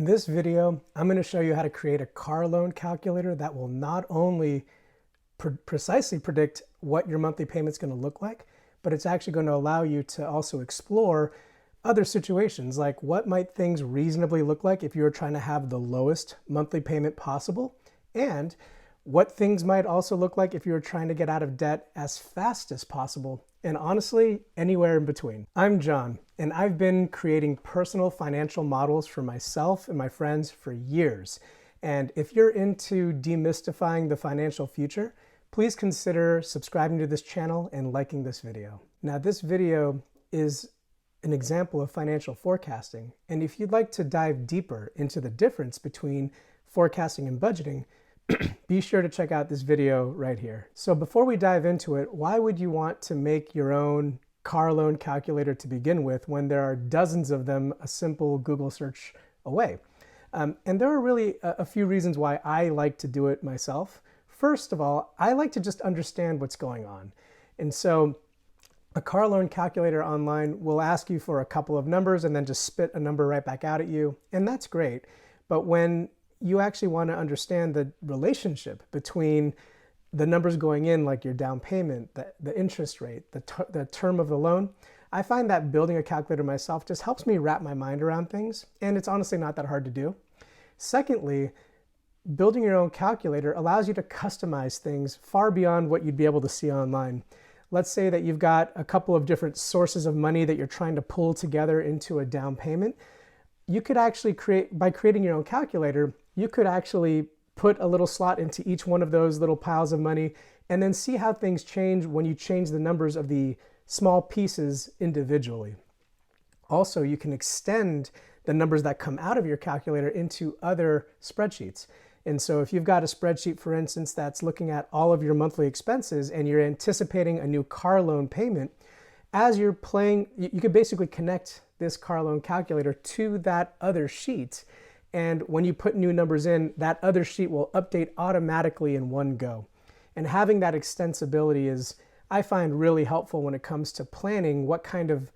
In this video, I'm going to show you how to create a car loan calculator that will not only precisely predict what your monthly payment's going to look like, but it's actually going to allow you to also explore other situations, like what might things reasonably look like if you're trying to have the lowest monthly payment possible, and what things might also look like if you're trying to get out of debt as fast as possible, and honestly, anywhere in between. I'm John, and I've been creating personal financial models for myself and my friends for years. And if you're into demystifying the financial future, please consider subscribing to this channel and liking this video. Now, this video is an example of financial forecasting, and if you'd like to dive deeper into the difference between forecasting and budgeting, be sure to check out this video right here. So before we dive into it, why would you want to make your own car loan calculator to begin with when there are dozens of them a simple Google search away? And there are really a few reasons why I like to do it myself. First of all, I like to just understand what's going on. And so a car loan calculator online will ask you for a couple of numbers and then just spit a number right back out at you. And that's great. But when you actually want to understand the relationship between the numbers going in, like your down payment, the interest rate, the term of the loan, I find that building a calculator myself just helps me wrap my mind around things. And it's honestly not that hard to do. Secondly, building your own calculator allows you to customize things far beyond what you'd be able to see online. Let's say that you've got a couple of different sources of money that you're trying to pull together into a down payment. You could actually by creating your own calculator, you could actually put a little slot into each one of those little piles of money and then see how things change when you change the numbers of the small pieces individually. Also, you can extend the numbers that come out of your calculator into other spreadsheets. And so if you've got a spreadsheet, for instance, that's looking at all of your monthly expenses and you're anticipating a new car loan payment, as you're playing, you could basically connect this car loan calculator to that other sheet. And when you put new numbers in, that other sheet will update automatically in one go. And having that extensibility is, I find, really helpful when it comes to planning what kind of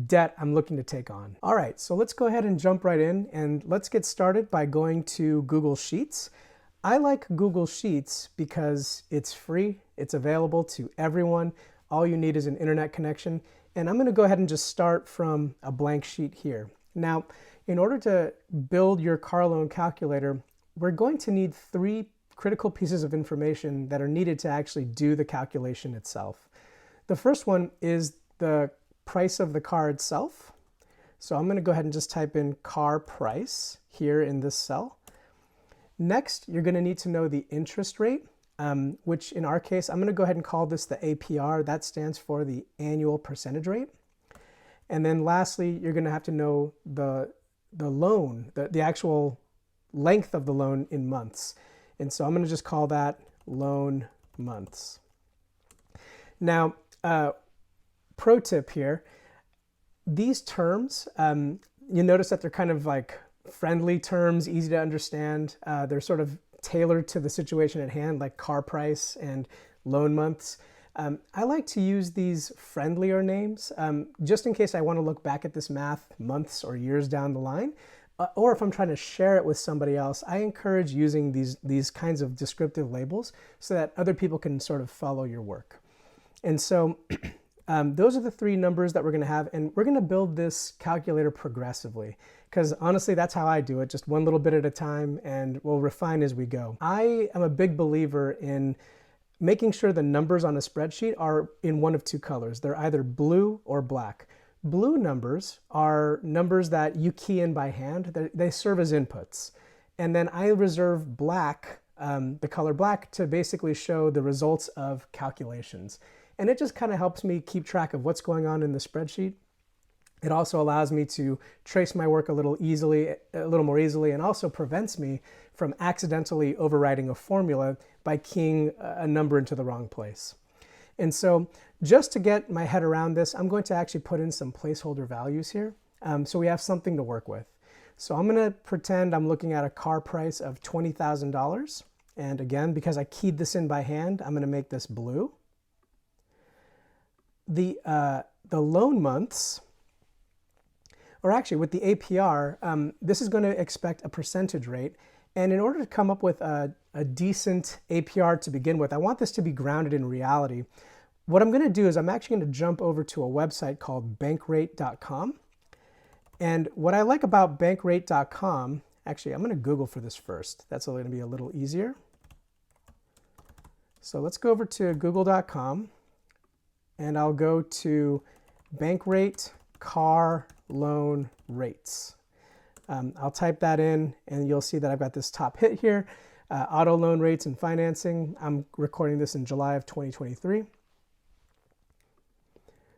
debt I'm looking to take on. All right, so let's go ahead and jump right in, and let's get started by going to Google Sheets. I like Google Sheets because it's free, it's available to everyone. All you need is an internet connection. And I'm going to go ahead and just start from a blank sheet here. Now, in order to build your car loan calculator, we're going to need three critical pieces of information that are needed to actually do the calculation itself. The first one is the price of the car itself. So I'm going to go ahead and just type in car price here in this cell. Next, you're going to need to know the interest rate, which in our case, I'm going to go ahead and call this the APR. That stands for the annual percentage rate. And then lastly, you're going to have to know the loan, the actual length of the loan in months. And so I'm going to just call that loan months. Now, pro tip here, these terms, you notice that they're kind of like friendly terms, easy to understand. They're sort of tailored to the situation at hand, like car price and loan months. I like to use these friendlier names just in case I want to look back at this math months or years down the line. Or if I'm trying to share it with somebody else, I encourage using these kinds of descriptive labels so that other people can sort of follow your work. And so those are the three numbers that we're going to have, and we're going to build this calculator progressively, because honestly, that's how I do it, just one little bit at a time, and we'll refine as we go. I am a big believer in making sure the numbers on a spreadsheet are in one of two colors. They're either blue or black. Blue numbers are numbers that you key in by hand. They serve as inputs. And then I reserve black, the color black, to basically show the results of calculations. And it just kind of helps me keep track of what's going on in the spreadsheet. It also allows me to trace my work a little more easily, and also prevents me from accidentally overwriting a formula by keying a number into the wrong place. And so just to get my head around this, I'm going to actually put in some placeholder values here so we have something to work with. So I'm going to pretend I'm looking at a car price of $20,000. And again, because I keyed this in by hand, I'm going to make this blue. The loan months or actually with the APR, this is going to expect a percentage rate. And in order to come up with a decent APR to begin with, I want this to be grounded in reality. What I'm going to do is I'm actually going to jump over to a website called bankrate.com. And what I like about bankrate.com, actually, I'm going to Google for this first. That's going to be a little easier. So let's go over to google.com, and I'll go to Bankrate car loan rates. I'll type that in, and you'll see that I've got this top hit here, auto loan rates and financing. I'm recording this in July of 2023.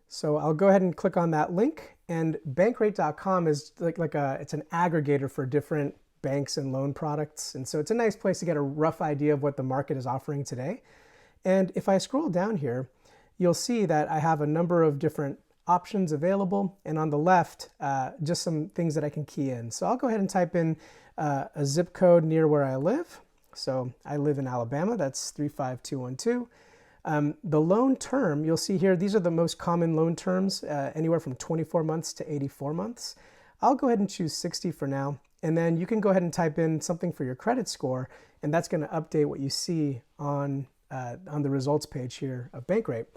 So I'll go ahead and click on that link, and bankrate.com is it's an aggregator for different banks and loan products. And so it's a nice place to get a rough idea of what the market is offering today. And if I scroll down here, you'll see that I have a number of different options available, and on the left, just some things that I can key in. So I'll go ahead and type in a zip code near where I live. So I live in Alabama, that's 35212. The loan term, you'll see here, these are the most common loan terms, anywhere from 24 months to 84 months. I'll go ahead and choose 60 for now, and then you can go ahead and type in something for your credit score, and that's going to update what you see on the results page here of Bankrate.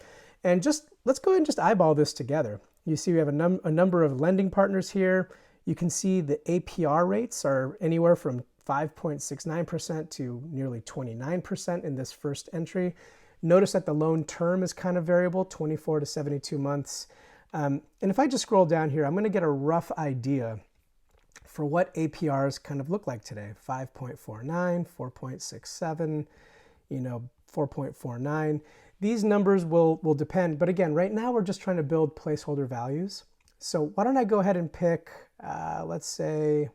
And let's go ahead and just eyeball this together. You see we have a number of lending partners here. You can see the APR rates are anywhere from 5.69% to nearly 29% in this first entry. Notice that the loan term is kind of variable, 24 to 72 months. And if I just scroll down here, I'm going to get a rough idea for what APRs kind of look like today. 5.49, 4.67, 4.49. These numbers will depend, but again, right now we're just trying to build placeholder values. So why don't I go ahead and pick, let's say,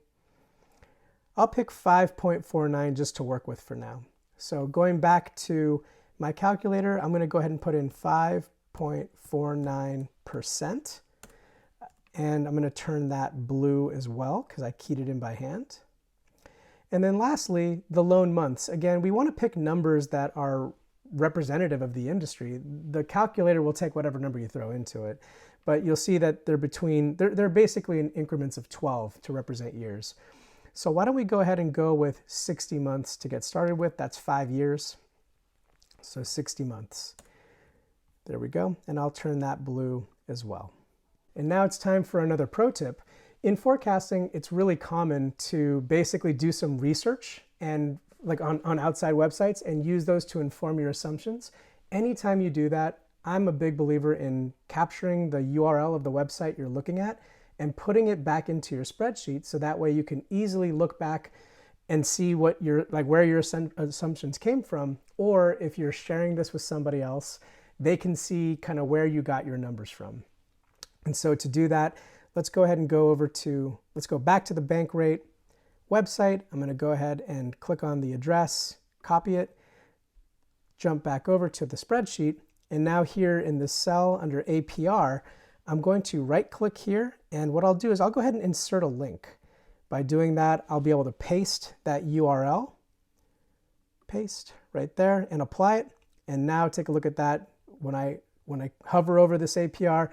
I'll pick 5.49 just to work with for now. So going back to my calculator, I'm going to go ahead and put in 5.49%, and I'm going to turn that blue as well because I keyed it in by hand. And then lastly, the loan months. Again, we want to pick numbers that are representative of the industry. The calculator will take whatever number you throw into it, but you'll see that they're basically in increments of 12 to represent years. So why don't we go ahead and go with 60 months to get started with? That's 5 years. So 60 months. There we go. And I'll turn that blue as well. And now it's time for another pro tip. In forecasting, it's really common to basically do some research and on outside websites and use those to inform your assumptions. Anytime you do that, I'm a big believer in capturing the URL of the website you're looking at and putting it back into your spreadsheet, so that way you can easily look back and see what where your assumptions came from, or if you're sharing this with somebody else, they can see kind of where you got your numbers from. And so to do that, let's go ahead and let's go back to the Bankrate website. I'm going to go ahead and click on the address, copy it, jump back over to the spreadsheet, and now here in this cell under APR, I'm going to right click here, and what I'll do is I'll go ahead and insert a link. By doing that, I'll be able to paste that URL, paste right there, and apply it. And now take a look at that. When I hover over this APR,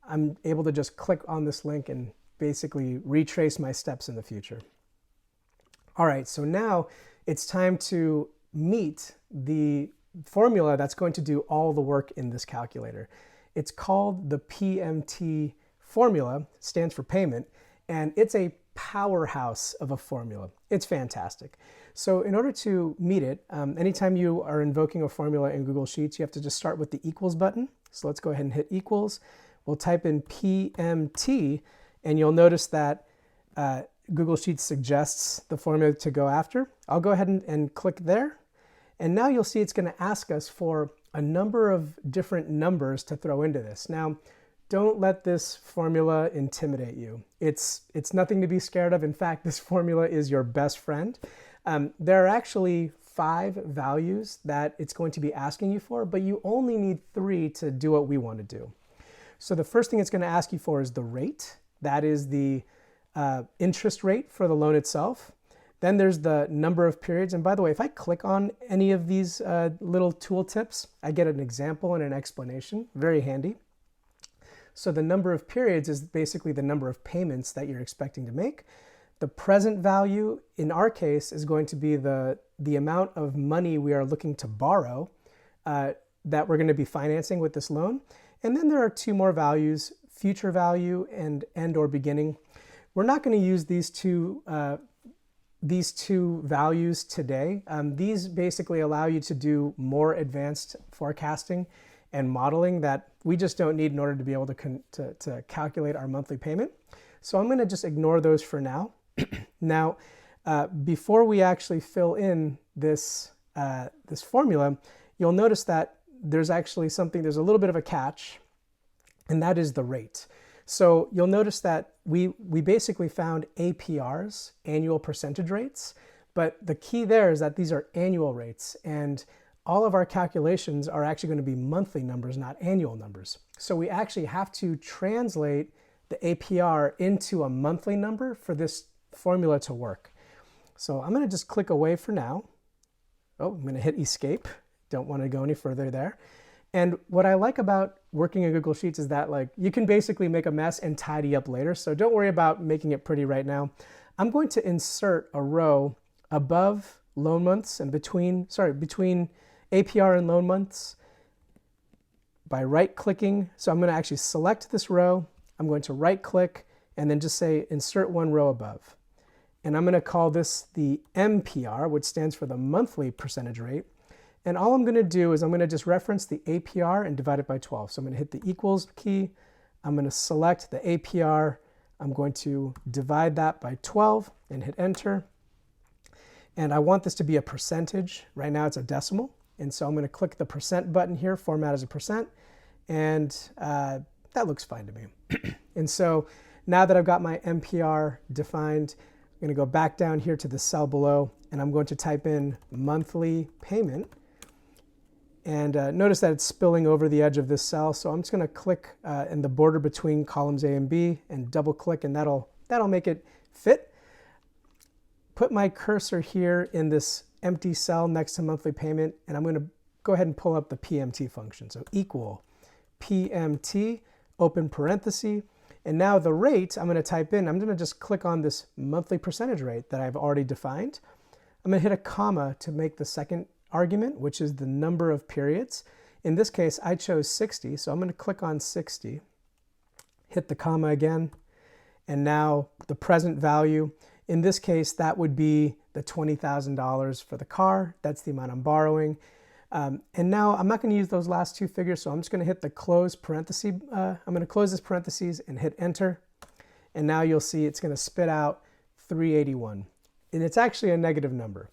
I'm able to just click on this link and basically retrace my steps in the future. All right, so now it's time to meet the formula that's going to do all the work in this calculator. It's called the PMT formula, stands for payment, and it's a powerhouse of a formula. It's fantastic. So in order to meet it, anytime you are invoking a formula in Google Sheets, you have to just start with the equals button. So let's go ahead and hit equals. We'll type in PMT, and you'll notice that Google Sheets suggests the formula to go after. I'll go ahead and click there. And now you'll see it's going to ask us for a number of different numbers to throw into this. Now, don't let this formula intimidate you. It's nothing to be scared of. In fact, this formula is your best friend. There are actually 5 values that it's going to be asking you for, but you only need 3 to do what we want to do. So the first thing it's going to ask you for is the rate. That is the interest rate for the loan itself. Then there's the number of periods. And by the way, if I click on any of these little tool tips, I get an example and an explanation. Very handy. So the number of periods is basically the number of payments that you're expecting to make. The present value, in our case, is going to be the amount of money we are looking to borrow that we're going to be financing with this loan. And then there are two more values, future value and end or beginning. We're not going to use these two values today. These basically allow you to do more advanced forecasting and modeling that we just don't need in order to be able to calculate our monthly payment. So I'm going to just ignore those for now. Now, before we actually fill in this formula, you'll notice that there's actually there's a little bit of a catch, and that is the rate. So you'll notice that we basically found APRs, annual percentage rates, but the key there is that these are annual rates, and all of our calculations are actually going to be monthly numbers, not annual numbers. So we actually have to translate the APR into a monthly number for this formula to work. So I'm going to just click away for now. Oh, I'm going to hit escape. Don't want to go any further there. And what I like about working in Google Sheets is that you can basically make a mess and tidy up later. So don't worry about making it pretty right now. I'm going to insert a row above loan months and between APR and loan months by right-clicking. So I'm going to actually select this row. I'm going to right-click and then just say insert one row above. And I'm going to call this the MPR, which stands for the monthly percentage rate. And all I'm going to do is I'm going to just reference the APR and divide it by 12. So I'm going to hit the equals key. I'm going to select the APR. I'm going to divide that by 12 and hit enter. And I want this to be a percentage. Right now it's a decimal. And so I'm going to click the percent button here, format as a percent. And that looks fine to me. And so now that I've got my MPR defined, I'm going to go back down here to the cell below, and I'm going to type in monthly payment. And notice that it's spilling over the edge of this cell. So I'm just going to click in the border between columns A and B and double click, and that'll make it fit. Put my cursor here in this empty cell next to monthly payment, and I'm going to go ahead and pull up the PMT function. So equal PMT, open parenthesis. And now the rate I'm going to type in, I'm going to just click on this monthly percentage rate that I've already defined. I'm going to hit a comma to make the second argument, which is the number of periods. In this case, I chose 60, so I'm going to click on 60, hit the comma again, and now the present value. In this case, that would be the $20,000 for the car. That's the amount I'm borrowing. And now I'm not going to use those last two figures, so I'm just going to hit the close parenthesis. I'm going to close this parentheses and hit enter. And now you'll see it's going to spit out 381. And it's actually a negative number.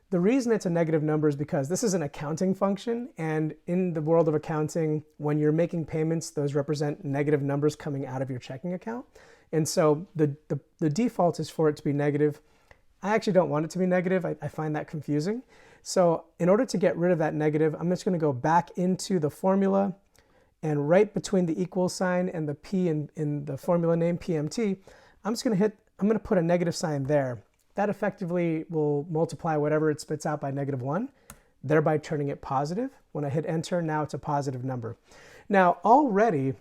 The reason it's a negative number is because this is an accounting function, and in the world of accounting, when you're making payments, those represent negative numbers coming out of your checking account. And so the default is for it to be negative. I actually don't want it to be negative. I find that confusing. So in order to get rid of that negative, I'm just going to go back into the formula, and right between the equal sign and the P in the formula name PMT, I'm going to put a negative sign there. That effectively will multiply whatever it spits out by -1, thereby turning it positive. When I hit enter, now it's a positive number. Now already,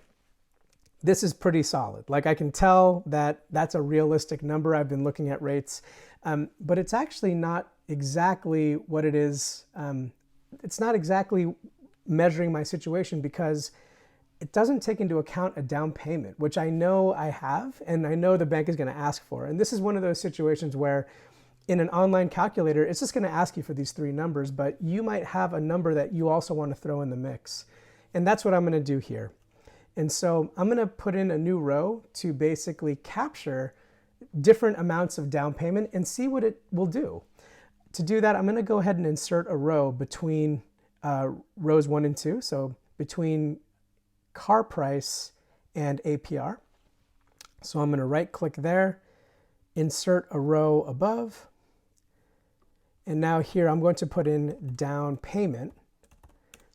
this is pretty solid. Like, I can tell that that's a realistic number. I've been looking at rates, but it's actually not exactly what it is. It's not exactly measuring my situation because it doesn't take into account a down payment, which I know I have, and I know the bank is going to ask for. And this is one of those situations where in an online calculator, it's just going to ask you for these three numbers, but you might have a number that you also want to throw in the mix. And that's what I'm going to do here. And so I'm going to put in a new row to basically capture different amounts of down payment and see what it will do. To do that, I'm going to go ahead and insert a row between rows 1 and 2. So between car price and APR. So I'm going to right click there, insert a row above. And now here I'm going to put in down payment.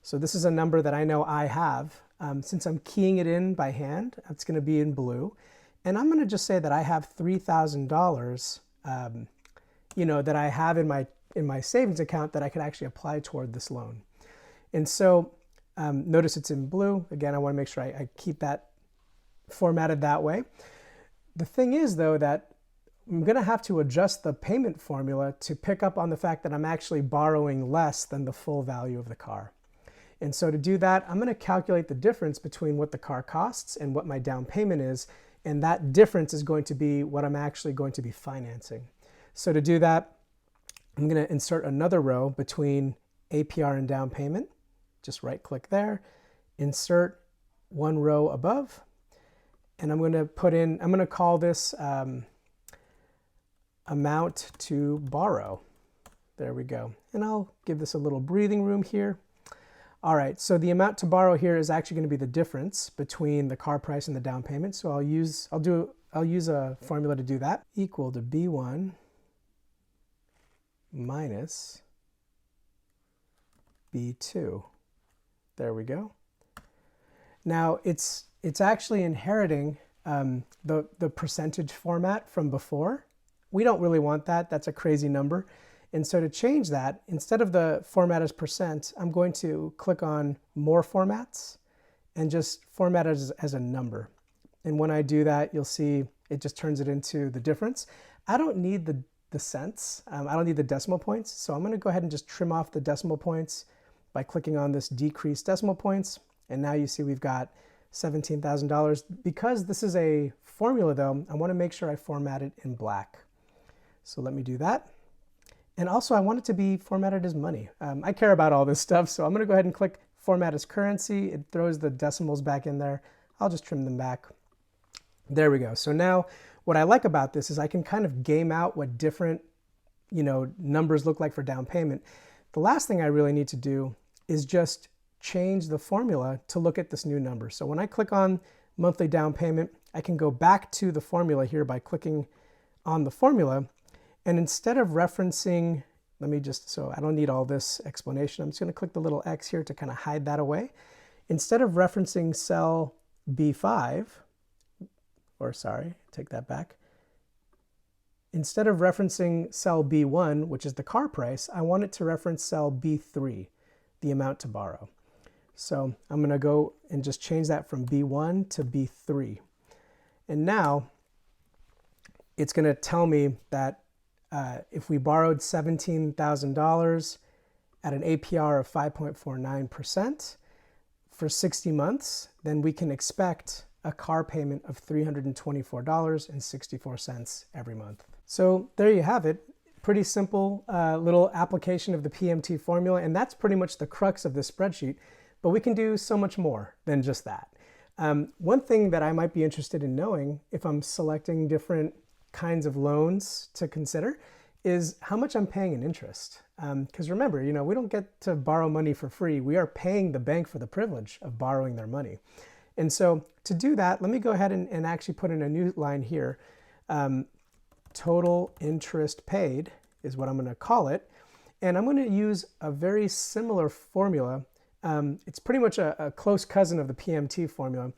So this is a number that I know I have. Since I'm keying it in by hand, it's going to be in blue. And I'm going to just say that I have $3,000 that I have in my savings account that I could actually apply toward this loan. And so notice it's in blue. Again, I want to make sure I keep that formatted that way. The thing is, though, that I'm going to have to adjust the payment formula to pick up on the fact that I'm actually borrowing less than the full value of the car. And so to do that, I'm going to calculate the difference between what the car costs and what my down payment is. And that difference is going to be what I'm actually going to be financing. So to do that, I'm going to insert another row between APR and down payment. Just right click there, insert one row above. And I'm going to put in, I'm going to call this amount to borrow. There we go. And I'll give this a little breathing room here. All right, so the amount to borrow here is actually going to be the difference between the car price and the down payment. So I'll use a formula to do that. Equal to B1 minus B2. There we go. Now it's actually inheriting the percentage format from before. We don't really want that. That's a crazy number. And so to change that, instead of the format as percent, I'm going to click on more formats and just format it as a number. And when I do that, you'll see it just turns it into the difference. I don't need the cents. I don't need the decimal points. So I'm going to go ahead and just trim off the decimal points by clicking on this decrease decimal points. And now you see we've got $17,000. Because this is a formula though, I want to make sure I format it in black. So let me do that. And also I want it to be formatted as money. I care about all this stuff, so I'm going to go ahead and click Format as Currency. It throws the decimals back in there. I'll just trim them back. There we go. So now what I like about this is I can kind of game out what different numbers look like for down payment. The last thing I really need to do is just change the formula to look at this new number. So when I click on monthly down payment, I can go back to the formula here by clicking on the formula. And instead of referencing, so I don't need all this explanation, I'm just going to click the little X here to kind of hide that away. Instead of referencing cell B5, take that back. Instead of referencing cell B1, which is the car price, I want it to reference cell B3, the amount to borrow. So I'm going to go and just change that from B1 to B3. And now it's going to tell me that if we borrowed $17,000 at an APR of 5.49% for 60 months, then we can expect a car payment of $324.64 every month. So there you have it. Pretty simple little application of the PMT formula, and that's pretty much the crux of this spreadsheet, but we can do so much more than just that. One thing that I might be interested in knowing if I'm selecting different kinds of loans to consider is how much I'm paying in interest. Because remember, we don't get to borrow money for free. We are paying the bank for the privilege of borrowing their money. And so to do that, let me go ahead and actually put in a new line here. Total interest paid is what I'm going to call it. And I'm going to use a very similar formula. It's pretty much a close cousin of the PMT formula,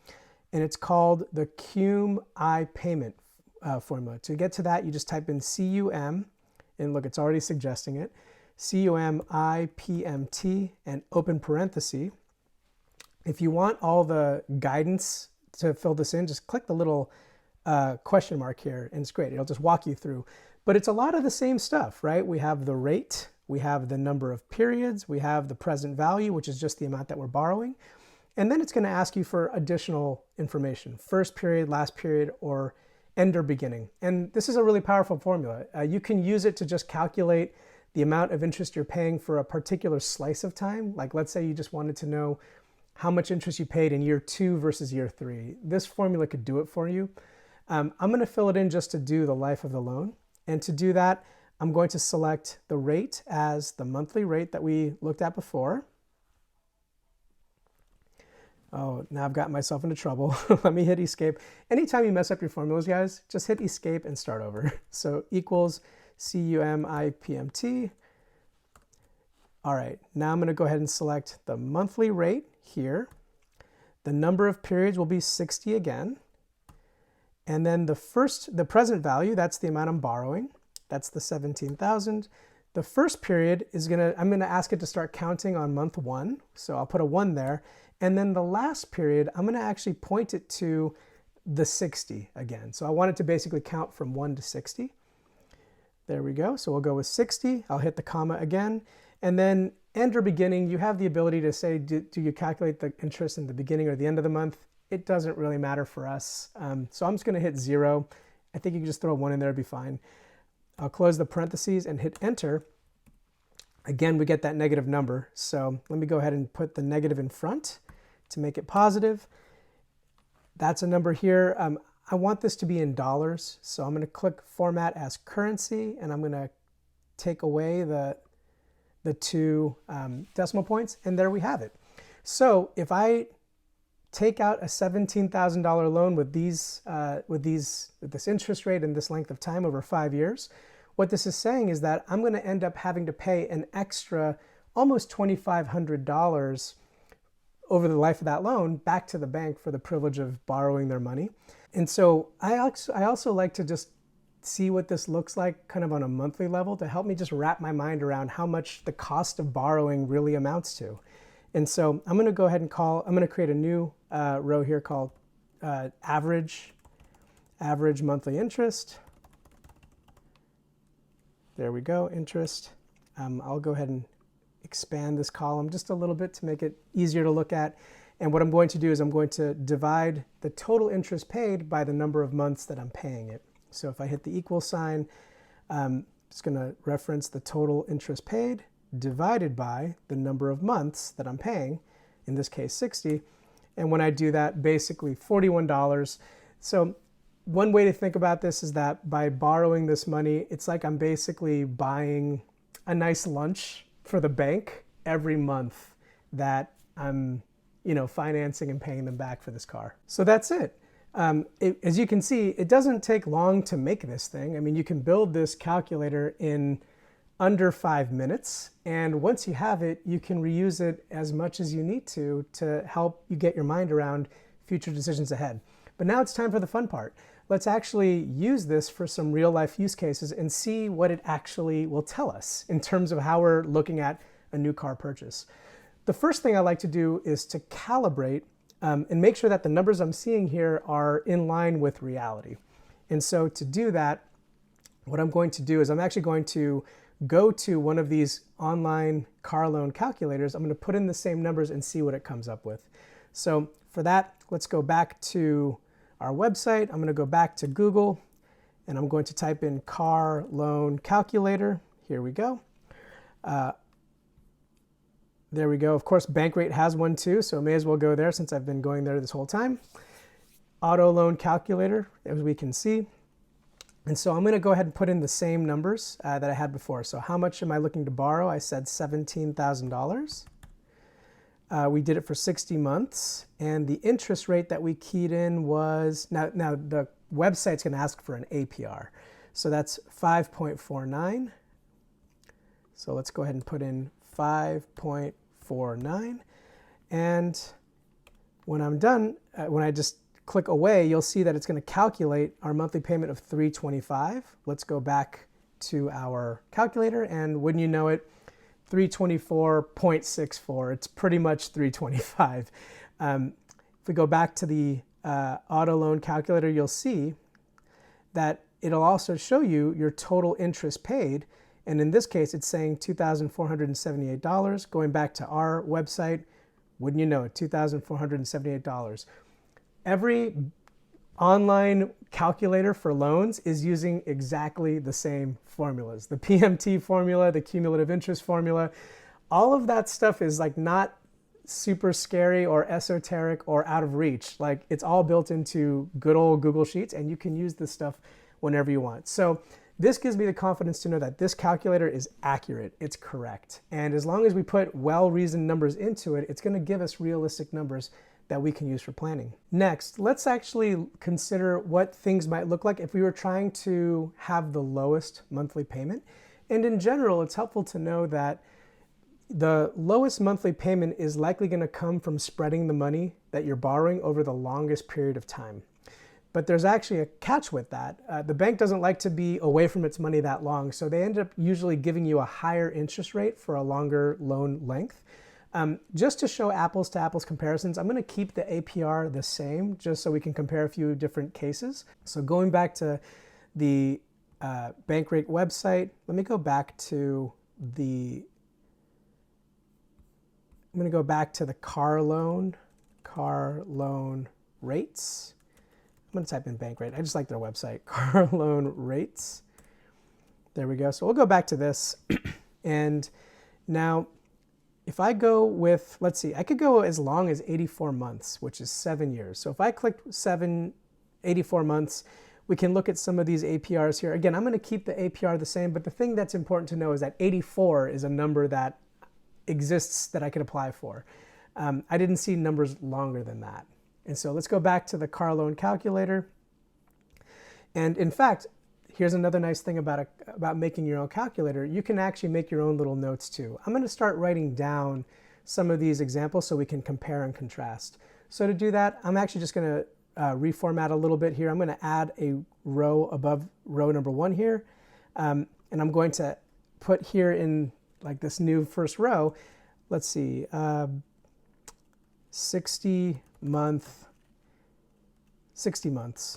and it's called the cum-I payment formula. To get to that, you just type in CUM, and look, it's already suggesting it, CUM-I-PMT, and open parenthesis. If you want all the guidance to fill this in, just click the little question mark here, and it's great. It'll just walk you through. But it's a lot of the same stuff, right? We have the rate, we have the number of periods, we have the present value, which is just the amount that we're borrowing. And then it's going to ask you for additional information, first period, last period, or end or beginning. And this is a really powerful formula. You can use it to just calculate the amount of interest you're paying for a particular slice of time. Like let's say you just wanted to know how much interest you paid in year 2 versus year 3. This formula could do it for you. I'm going to fill it in just to do the life of the loan. And to do that, I'm going to select the rate as the monthly rate that we looked at before. Oh, now I've got myself into trouble. Let me hit escape. Anytime you mess up your formulas, guys, just hit escape and start over. So equals CUM-I-PMT. All right, now I'm going to go ahead and select the monthly rate here. The number of periods will be 60 again. And then the present value, that's the amount I'm borrowing. That's the 17,000. The first period is I'm gonna ask it to start counting on month 1. So I'll put a 1 there. And then the last period, I'm gonna actually point it to the 60 again. So I want it to basically count from 1 to 60. There we go. So we'll go with 60. I'll hit the comma again. And then end or beginning, you have the ability to say, do you calculate the interest in the beginning or the end of the month? It doesn't really matter for us. So I'm just going to hit 0. I think you can just throw 1 in there, it'd be fine. I'll close the parentheses and hit enter. Again, we get that negative number. So let me go ahead and put the negative in front to make it positive. That's a number here. I want this to be in dollars. So I'm going to click format as currency, and I'm going to take away the 2 decimal points, and there we have it. So if I take out a $17,000 loan with this interest rate and this length of time over 5 years, what this is saying is that I'm going to end up having to pay an extra almost $2,500 over the life of that loan back to the bank for the privilege of borrowing their money. And so I also like to just see what this looks like kind of on a monthly level to help me just wrap my mind around how much the cost of borrowing really amounts to. And so I'm going to go ahead and I'm going to create a new row here called average monthly interest. There we go, interest. I'll go ahead and expand this column just a little bit to make it easier to look at. And what I'm going to do is I'm going to divide the total interest paid by the number of months that I'm paying it. So if I hit the equal sign, it's going to reference the total interest paid divided by the number of months that I'm paying, in this case 60. And when I do that, basically $41. So one way to think about this is that by borrowing this money, it's like I'm basically buying a nice lunch for the bank every month that I'm financing and paying them back for this car. So that's it. As you can see, it doesn't take long to make this thing. I mean, you can build this calculator in under 5 minutes. And once you have it, you can reuse it as much as you need to help you get your mind around future decisions ahead. But now it's time for the fun part. Let's actually use this for some real life use cases and see what it actually will tell us in terms of how we're looking at a new car purchase. The first thing I like to do is to calibrate and make sure that the numbers I'm seeing here are in line with reality. And so to do that, what I'm going to do is I'm actually going to go to one of these online car loan calculators. I'm going to put in the same numbers and see what it comes up with. So for that, let's go back to our website. I'm going to go back to Google, and I'm going to type in car loan calculator. Here we go. There we go. Of course, Bankrate has one too, so I may as well go there since I've been going there this whole time. Auto loan calculator, as we can see. And so I'm going to go ahead and put in the same numbers that I had before. So how much am I looking to borrow? I said $17,000. We did it for 60 months. And the interest rate that we keyed in was, now the website's going to ask for an APR. So that's 5.49. So let's go ahead and put in 5.49. And when I'm done, when I just click away, you'll see that it's going to calculate our monthly payment of $325. Let's go back to our calculator, and wouldn't you know it, $324.64. It's pretty much $325. If we go back to the auto loan calculator, you'll see that it'll also show you your total interest paid. And in this case, it's saying $2,478. Going back to our website, wouldn't you know it, $2,478. Every online calculator for loans is using exactly the same formulas. The PMT formula, the cumulative interest formula, all of that stuff is like not super scary or esoteric or out of reach. Like it's all built into good old Google Sheets, and you can use this stuff whenever you want. So this gives me the confidence to know that this calculator is accurate, it's correct. And as long as we put well-reasoned numbers into it, it's going to give us realistic numbers that we can use for planning. Next, let's actually consider what things might look like if we were trying to have the lowest monthly payment. And in general, it's helpful to know that the lowest monthly payment is likely going to come from spreading the money that you're borrowing over the longest period of time. But there's actually a catch with that. The bank doesn't like to be away from its money that long, so they end up usually giving you a higher interest rate for a longer loan length. Just to show apples to apples comparisons, I'm going to keep the APR the same just so we can compare a few different cases. So going back to the Bankrate website, let me go back to the car loan rates. I'm going to type in Bankrate. I just like their website, car loan rates. There we go. So we'll go back to this. And now if I go with, let's see, I could go as long as 84 months, which is 7 years. So if I click 84 months, we can look at some of these APRs here. Again, I'm going to keep the APR the same, but the thing that's important to know is that 84 is a number that exists that I could apply for. I didn't see numbers longer than that. And so let's go back to the car loan calculator. And in fact, here's another nice thing about making your own calculator. You can actually make your own little notes too. I'm going to start writing down some of these examples so we can compare and contrast. So to do that, I'm actually just going to reformat a little bit here. I'm going to add a row above row number 1 here. And I'm going to put here in like this new first row, let's see, 60 months.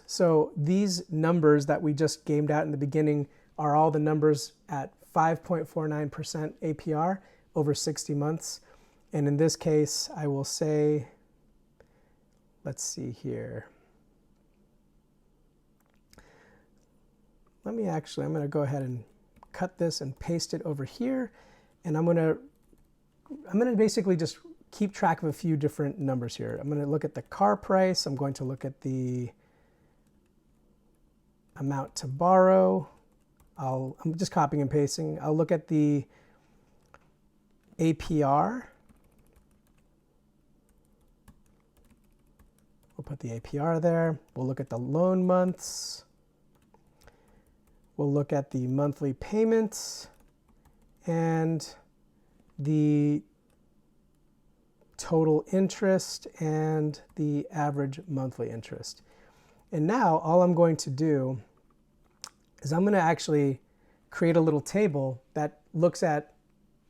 So these numbers that we just gamed out in the beginning are all the numbers at 5.49% APR over 60 months. And in this case, I will say, let's see here. I'm going to go ahead and cut this and paste it over here. And I'm going to basically just keep track of a few different numbers here. I'm going to look at the car price. I'm going to look at the amount to borrow. I'm just copying and pasting. I'll look at the APR. We'll put the APR there. We'll look at the loan months. We'll look at the monthly payments and the total interest and the average monthly interest. And now all I'm going to do is I'm going to actually create a little table that looks at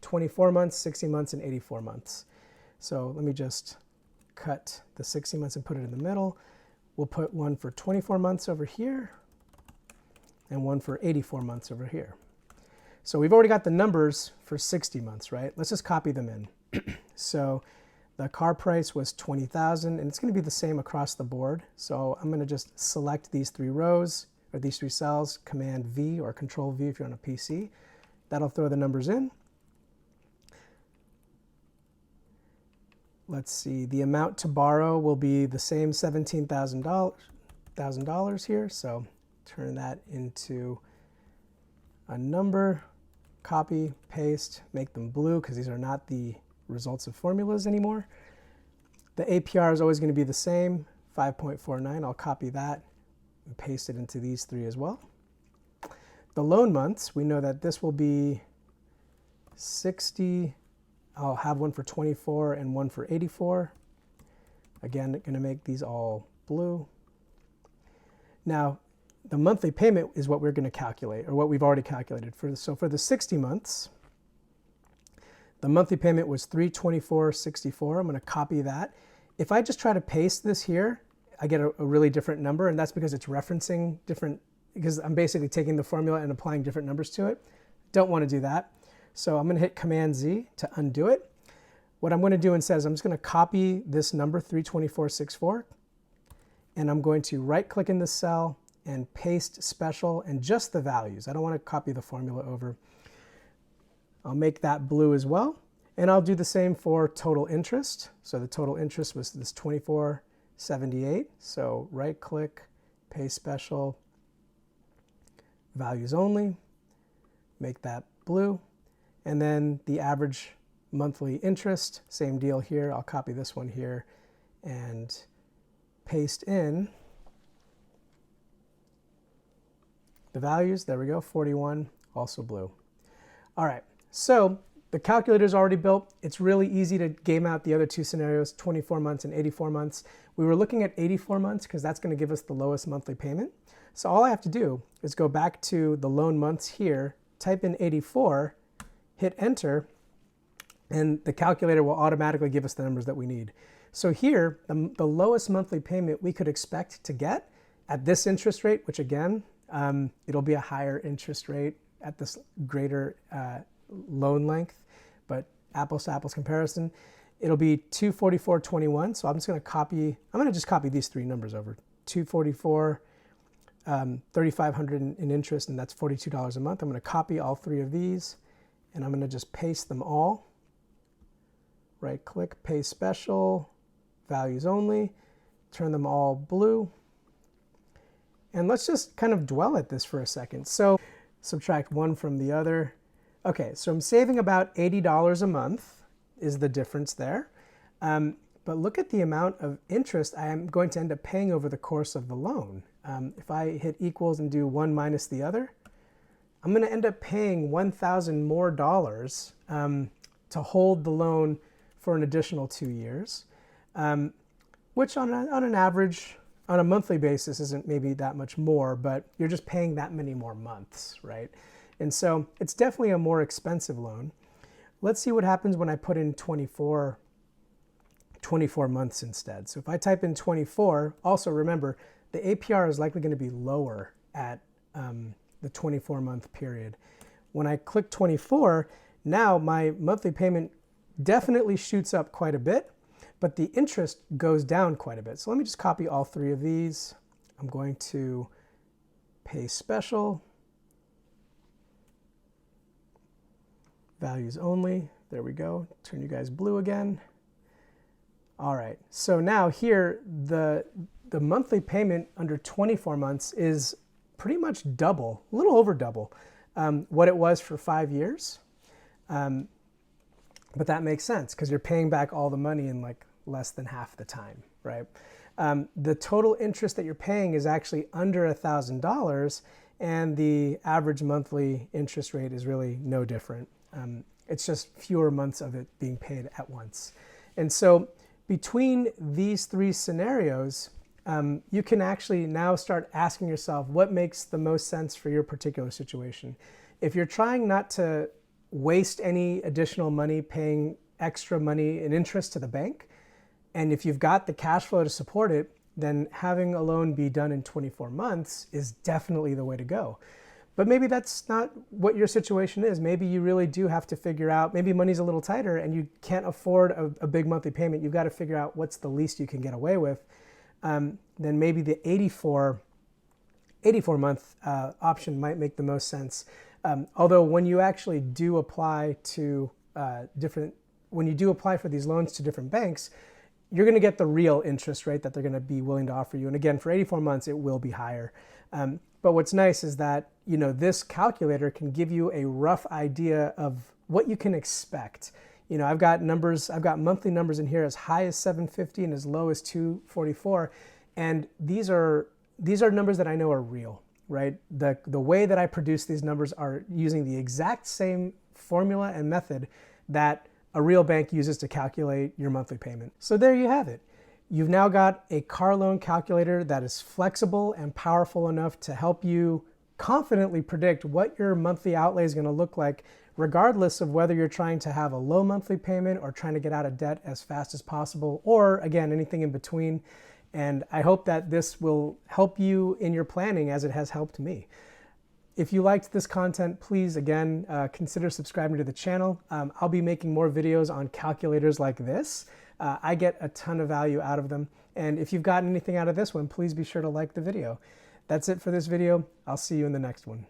24 months, 60 months, and 84 months. So let me just cut the 60 months and put it in the middle. We'll put one for 24 months over here and one for 84 months over here. So we've already got the numbers for 60 months, right? Let's just copy them in. So the car price was $20,000, and it's going to be the same across the board. So I'm going to just select these 3 rows, or these 3 cells, Command V or Control V if you're on a PC. That'll throw the numbers in. Let's see, the amount to borrow will be the same $17,000 here. So turn that into a number, copy, paste, make them blue because these are not the results of formulas anymore. The APR is always going to be the same, 5.49. I'll copy that and paste it into these 3 as well. The loan months, we know that this will be 60. I'll have one for 24 and one for 84. Again, going to make these all blue. Now, the monthly payment is what we're going to calculate, or what we've already calculated. So for the 60 months, the monthly payment was $324.64. I'm going to copy that. If I just try to paste this here, I get a really different number, and that's because it's referencing different, because I'm basically taking the formula and applying different numbers to it. Don't want to do that. So I'm going to hit Command Z to undo it. What I'm going to do instead is I'm just going to copy this number, 324.64, and I'm going to right-click in this cell and paste special and just the values. I don't want to copy the formula over. I'll make that blue as well. And I'll do the same for total interest. So the total interest was this $24.78. So right click, paste special, values only, make that blue. And then the average monthly interest, same deal here. I'll copy this one here and paste in the values. There we go, 41, also blue. All right, so the calculator is already built. It's really easy to game out the other 2 scenarios, 24 months and 84 months. We were looking at 84 months because that's going to give us the lowest monthly payment. So all I have to do is go back to the loan months here, type in 84, hit enter, and the calculator will automatically give us the numbers that we need. So here, the lowest monthly payment we could expect to get at this interest rate, which again, it'll be a higher interest rate at this greater loan length, but apples to apples comparison, it'll be 244.21. So I'm going to just copy these three numbers over. 244, 3,500 in interest, and that's $42 a month. I'm going to copy all three of these, and I'm going to just paste them all. Right click, paste special, values only, turn them all blue. And let's just kind of dwell at this for a second. So subtract one from the other. Okay, so I'm saving about $80 a month is the difference there. But look at the amount of interest I am going to end up paying over the course of the loan. If I hit equals and do one minus the other, I'm going to end up paying $1,000 more to hold the loan for an additional 2 years, which on an average, on a monthly basis isn't maybe that much more, but you're just paying that many more months, right? And so it's definitely a more expensive loan. Let's see what happens when I put in 24 months instead. So if I type in 24, also remember, the APR is likely going to be lower at the 24-month period. When I click 24, now my monthly payment definitely shoots up quite a bit, but the interest goes down quite a bit. So let me just copy all three of these. I'm going to paste special, values only. There we go. Turn you guys blue again. All right, so now here, the monthly payment under 24 months is pretty much double, a little over double, what it was for 5 years. But that makes sense because you're paying back all the money in like less than half the time, right? The total interest that you're paying is actually under $1,000, and the average monthly interest rate is really no different. It's just fewer months of it being paid at once. And so between these three scenarios, you can actually now start asking yourself what makes the most sense for your particular situation. If you're trying not to waste any additional money paying extra money in interest to the bank, and if you've got the cash flow to support it, then having a loan be done in 24 months is definitely the way to go. But maybe that's not what your situation is. Maybe you really do have to figure out, maybe money's a little tighter and you can't afford a big monthly payment. You've got to figure out what's the least you can get away with. Then maybe the 84-month option might make the most sense. Although when you actually do apply to when you do apply for these loans to different banks, you're going to get the real interest rate that they're going to be willing to offer you. And again, for 84 months, it will be higher. But what's nice is that, you know, this calculator can give you a rough idea of what you can expect. You know, I've got monthly numbers in here as high as 750 and as low as 244. And these are numbers that I know are real, right? The way that I produce these numbers are using the exact same formula and method that a real bank uses to calculate your monthly payment. So there you have it. You've now got a car loan calculator that is flexible and powerful enough to help you confidently predict what your monthly outlay is going to look like, regardless of whether you're trying to have a low monthly payment or trying to get out of debt as fast as possible, or again, anything in between. And I hope that this will help you in your planning as it has helped me. If you liked this content, please, again, consider subscribing to the channel. I'll be making more videos on calculators like this. I get a ton of value out of them. And if you've gotten anything out of this one, please be sure to like the video. That's it for this video. I'll see you in the next one.